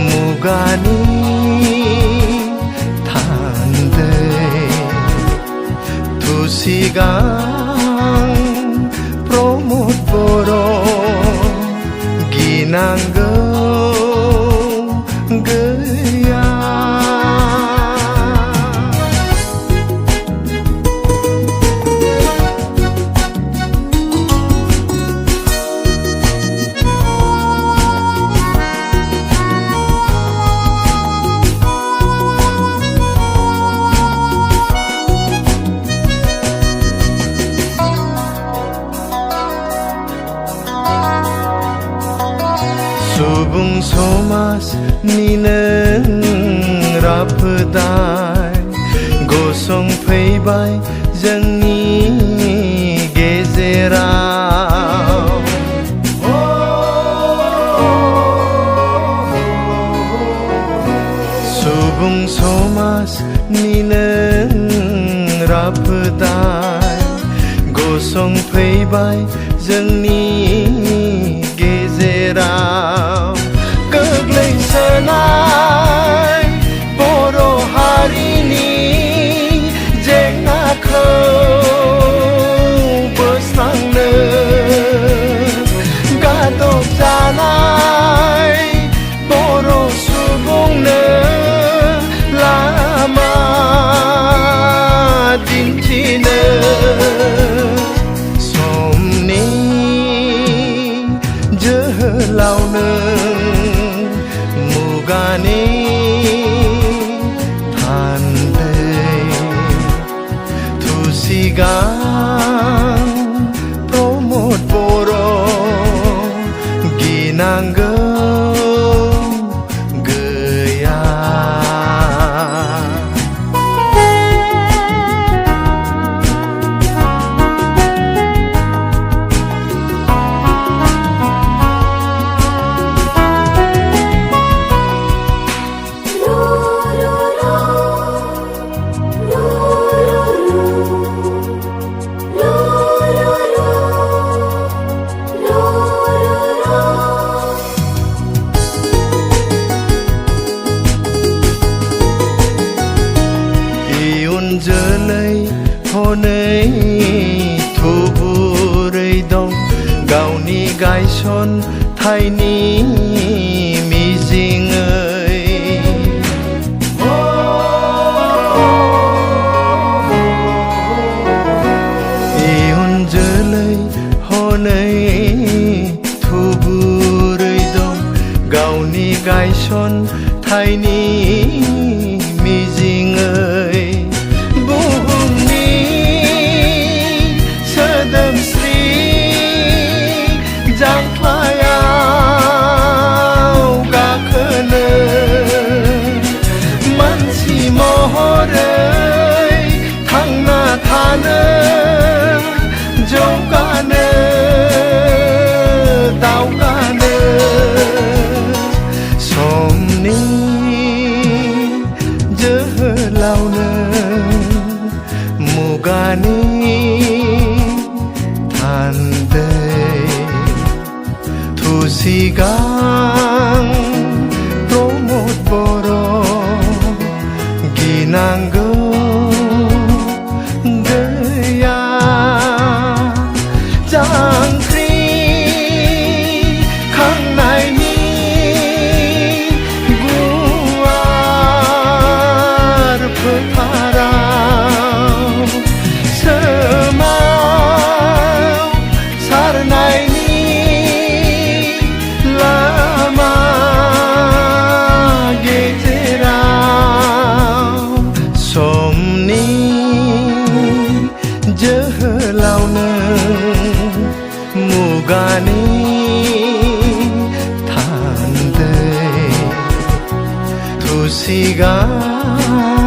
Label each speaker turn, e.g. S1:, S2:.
S1: मुगानि थान्दै तुसिगां प्रमोद बर' गिनांगौ गैया सुबुं समाजनि नों राफोदाय गसंफैबाय जोंनि गेजेराव सुबुं समाजनि नों राफोदाय गसंफैबाय जोंनि गेजेराव गोग्लैसोनाय बर' हारिनि जेंनाखौ बोस्रांनो गादब जानाय बर' सुबुंनो लामा दिन्थिनो समनि जोहोलावनो मुगानि थान्दै तुसिगां प्रमोद बर' गिनांगौ गैया जोलै हनै थुबुरै दं गावनि गायसनथायनि मिजिङै इयुन जोलै हनै थुबुरै दं गावनि गायसनथायनि मिजिङै जांख्लायाव गाखोनो मानसि महरै थांना थानो जौगानो दावगानो समनि जोहोलावनो मुगानि थान्दै तुसिगां प्रमोद बर' गिनांगौ गैया जांख्रि खांनायनि गुवार फोथाराव सोमावसारनायनि जोहोलावनो मुगानि थान्दै तुसिगां